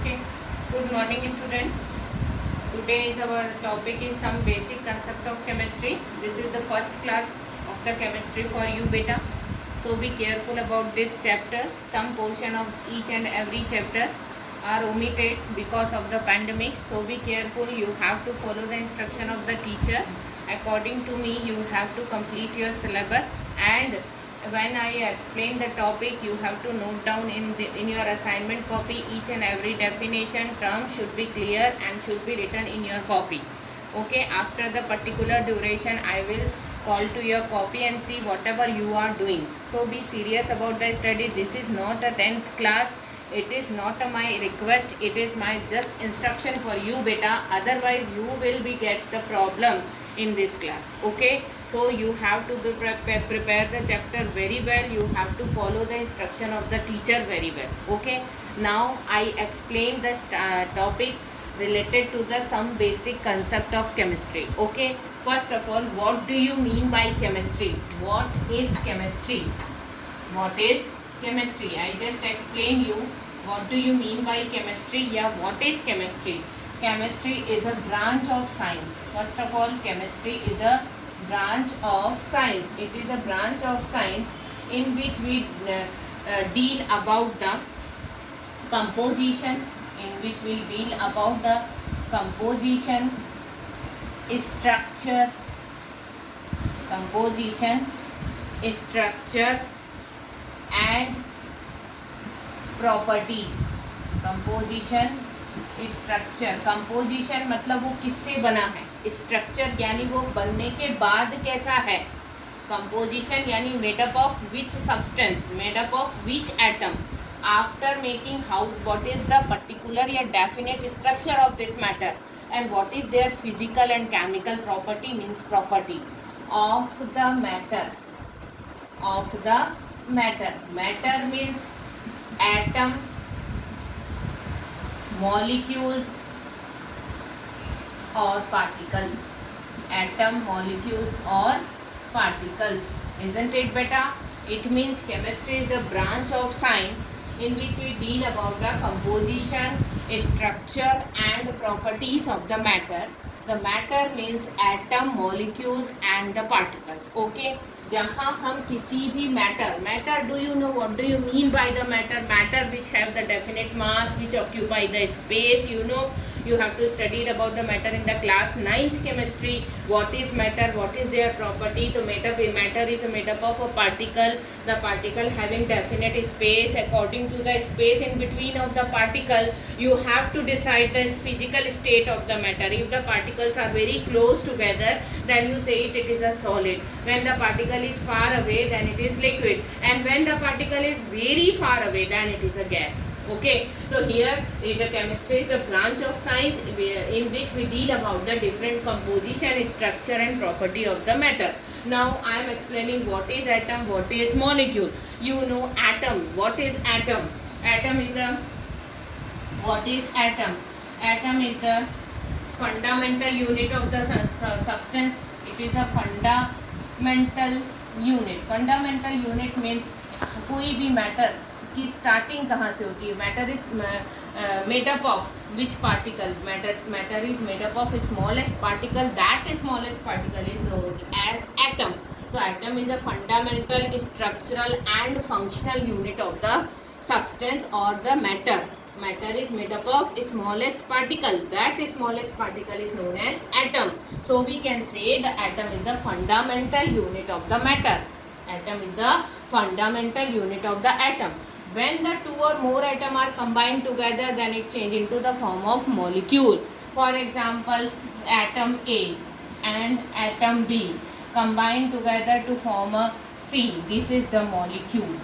Okay. Good morning, student. Today is our topic is some basic concept of chemistry. This is the first class of the chemistry for you, beta. So be careful about this chapter. Some portion of each and every chapter are omitted because of the pandemic. So be careful. You have to follow the instruction of the teacher. According to me, you have to complete your syllabus, and when I explain the topic, you have to note down in your assignment copy each and every definition term should be clear and should be written in your copy. Okay, after the particular duration, I will call to your copy and see whatever you are doing. So be serious about the study. This is not a 10th class. It is not my request. It is my just instruction for you, beta. Otherwise, you will be get the problem in this class. Okay. So you have to prepare the chapter very well. You have to follow the instruction of the teacher very well. Okay. Now I explain the topic related to the some basic concept of chemistry. Okay. First of all, what do you mean by chemistry? What is chemistry? What is chemistry? I just explain you what do you mean by chemistry. Yeah, what is chemistry? Chemistry is a branch of science. First of all, chemistry is a branch of science. It is a branch of science in which we deal about the composition, structure, and properties. Composition मतलब वो किससे बना है, structure यानी वो बनने के बाद कैसा है, कंपोजिशन यानी made up of which substance, made up of which atom, after making how what is the particular या definite structure of this matter and what is their physical and chemical property, means property of the matter. Matter means atom, molecules or particles. Isn't it better? It means chemistry is the branch of science in which we deal about the composition, structure and properties of the matter. The matter means atom, molecules and the particles. Okay. जहाँ हम किसी भी matter do you know what do you mean by the matter which have the definite mass, which occupy the space. You have to study about the matter in the class 9th chemistry. What is matter, what is their property? So matter is made up of a particle, the particle having definite space. According to the space in between of the particle, you have to decide the physical state of the matter. If the particles are very close together, then you say it is a solid. When the particle is far away, then it is liquid, and when the particle is very far away, then it is a gas. Okay, so here the chemistry is the branch of science in which we deal about the different composition, structure and property of the matter. Now I am explaining what is atom, what is molecule. You know atom. What is atom? Atom is the Atom is the fundamental unit of the substance. It is a fundamental unit means कोई भी matter की starting कहाँ से होती है. Matter is made up of which particle. Matter is made up of smallest particle. That smallest particle is known as atom. So atom is a fundamental, structural and functional unit of the substance or the matter. Matter is made up of smallest particle. That smallest particle is known as atom. So we can say the atom is the fundamental unit of the matter. Atom is the fundamental unit of the atom. When the two or more atoms are combined together, then it changes into the form of molecule. For example, atom A and atom B combine together to form a C. This is the molecule.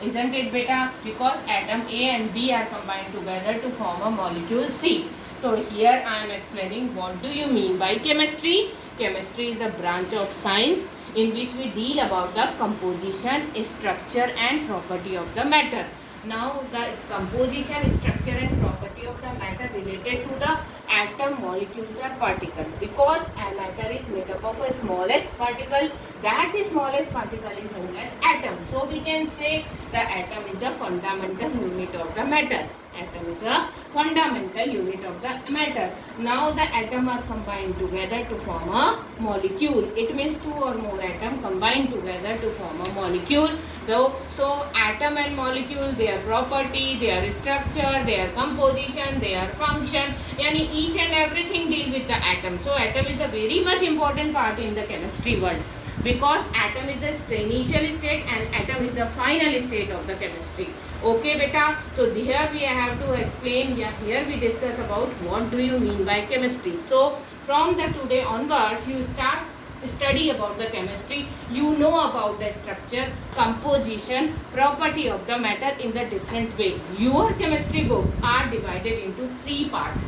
Isn't it beta? Because atom A and B are combined together to form a molecule C. So here I am explaining what do you mean by chemistry. Chemistry is the branch of science in which we deal about the composition, structure and property of the matter. Now the composition, structure and property of the matter related to the atom, molecules or particle. Because a matter is made up of a smallest particle, that smallest particle is known as atom. So we can say the atom is the fundamental unit of the matter. Atom is a fundamental unit of the matter. Now the atom are combined together to form a molecule. It means two or more atom combined together to form a molecule. So atom and molecule, their property, their structure, their composition, their function, yani each and everything deal with the atom. So atom is a very much important part in the chemistry world, because atom is the initial state and atom is the final state of the chemistry. Okay beta, so here we have to explain, here we discuss about what do you mean by chemistry. So from the today onwards you start study about the chemistry, you know about the structure, composition, property of the matter in the different way. Your chemistry book are divided into three parts.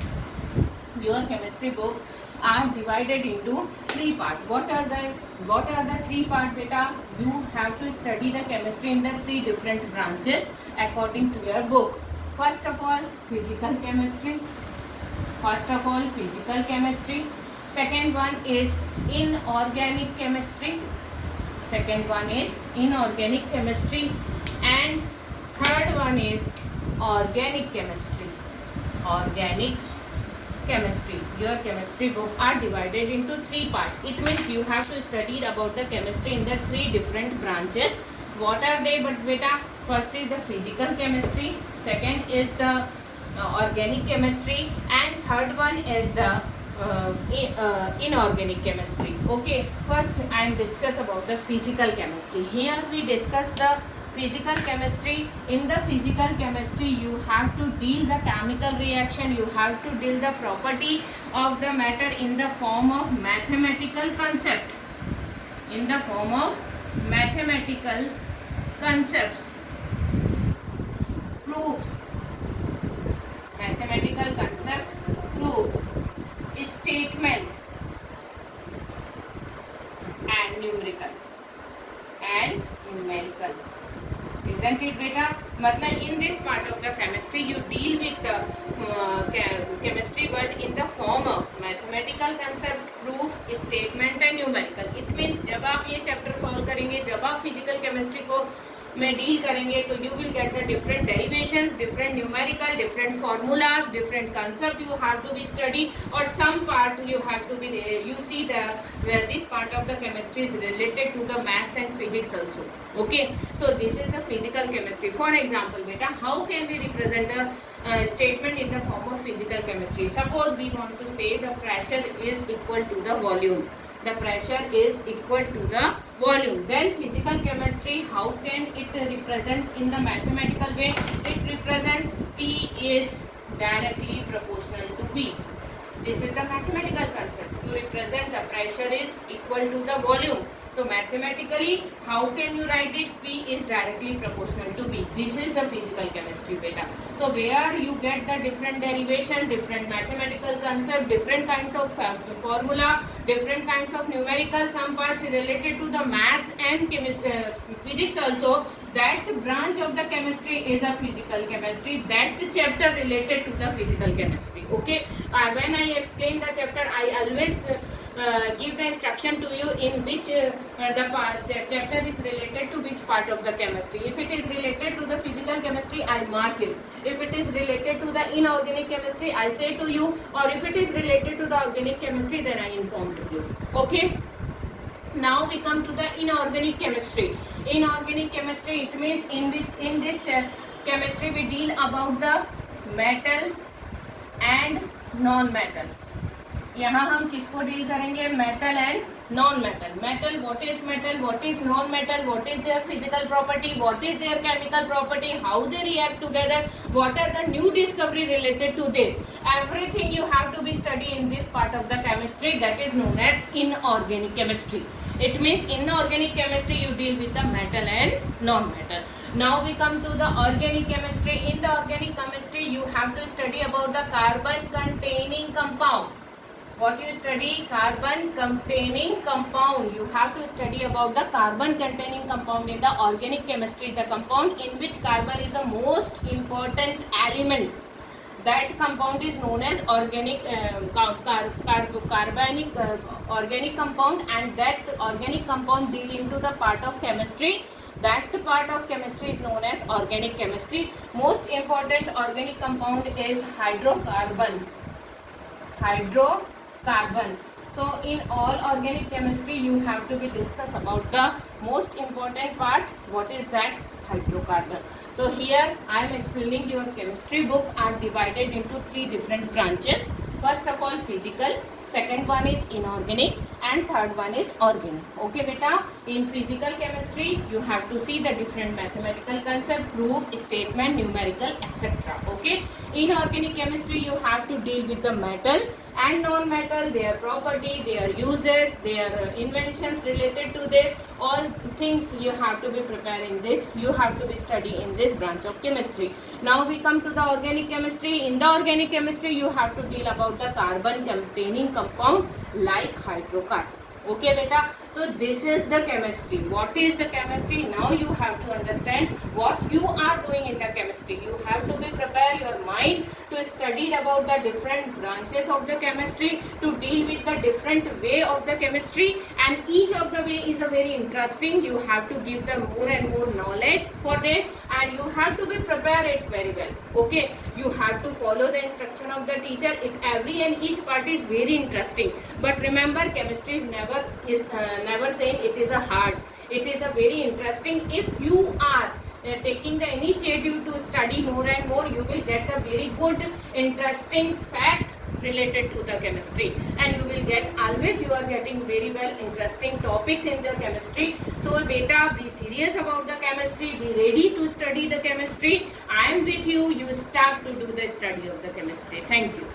Your chemistry book are divided into three parts. What are the three parts beta? You have to study the chemistry in the three different branches according to your book. First of all, physical chemistry. Second one is inorganic chemistry. And third one is organic chemistry. Your chemistry book are divided into three parts. It means you have to study about the chemistry in the three different branches. What are they but beta? First is the physical chemistry, second is the organic chemistry, and third one is the inorganic chemistry. Okay, first I am discuss about the physical chemistry. Here we discuss the physical chemistry. In the physical chemistry you have to deal the chemical reaction, you have to deal the property of the matter in the form of mathematical concept, proofs, statement and numerical. Isn't it beta? मतलब in this part of the chemistry you deal with the chemistry world in the form of mathematical concept, proofs, statement and numerical. It means जब आप ये chapter solve करेंगे, जब आप physical chemistry को में deal करेंगे तो you will get the different derivations, different numerical, different formulas, different concept you have to be study, और some part you have to be you see this part of the chemistry is related to the maths and physics also. Okay, so this is the physical chemistry. For example beta, how can we represent a statement in the form of physical chemistry? Suppose we want to say the pressure is equal to the volume. The pressure is equal to the volume. Then physical chemistry, how can it represent in the mathematical way? It represent P is directly proportional to V. This is the mathematical concept. To represent the pressure is equal to the volume. So mathematically, how can you write it? P is directly proportional to V. This is the physical chemistry beta. So where you get the different derivation, different mathematical concept, different kinds of formula, different kinds of numerical, some parts related to the maths and physics also. That branch of the chemistry is a physical chemistry. That chapter related to the physical chemistry. Okay. When I explain the chapter, I always give the instruction to you in which chapter is related to which part of the chemistry. If it is related to the physical chemistry, I mark it. If it is related to the inorganic chemistry, I say to you, or if it is related to the organic chemistry, then I inform to you. Okay. Now we come to the inorganic chemistry. Inorganic chemistry, it means in this chemistry we deal about the metal and non-metal. यहाँ हम किसको deal करेंगे? Metal and non metal. Metal, what is non metal, what is their physical property, what is their chemical property, how they react together, what are the new discovery related to this. Everything you have to be study in this part of the chemistry, that is known as inorganic chemistry. It means in organic chemistry you deal with the metal and non-metal. Now we come to the organic chemistry. In the organic chemistry you have to study about the carbon containing compound. what you study? Carbon containing compound. You have to study about the carbon containing compound in the organic chemistry, the compound in which carbon is the most important element. That compound is known as organic carbonic organic compound, and that organic compound deal into the part of chemistry. That part of chemistry is known as organic chemistry. Most important organic compound is hydrocarbon. Hydrocarbon. So in all organic chemistry you have to be discuss about the most important part. What is that? Hydrocarbon. So here I am explaining your chemistry book are divided into 3 different branches. First of all physical, second one is inorganic, and third one is organic. Okay beta, in physical chemistry you have to see the different mathematical concept, proof, statement, numerical, etc. Okay, in organic chemistry you have to deal with the metal and non-metal, their property, their uses, their inventions related to this. All things you have to be preparing this, you have to be study in this branch of chemistry. Now we come to the organic chemistry. In the organic chemistry you have to deal about the carbon containing compound like hydrocarbon. Okay beta, so this is the chemistry. What is the chemistry? Now you have to understand what you are doing in the chemistry. You have to be prepare your mind to study about the different branches of the chemistry, to deal with the different way of the chemistry, and each of the way is a very interesting. You have to give them more and more knowledge for them, and you have to be prepare it very well. Okay, you have to follow the instruction of the teacher. It every and each part is very interesting, but remember chemistry is never saying it is a hard. It is a very interesting. If you are taking the initiative to study more and more, you will get a very good interesting fact related to the chemistry, and you will get always you are getting very well interesting topics in the chemistry. So beta, be serious about the chemistry, be ready to study the chemistry. I am with you. You start to do the study of the chemistry. Thank you.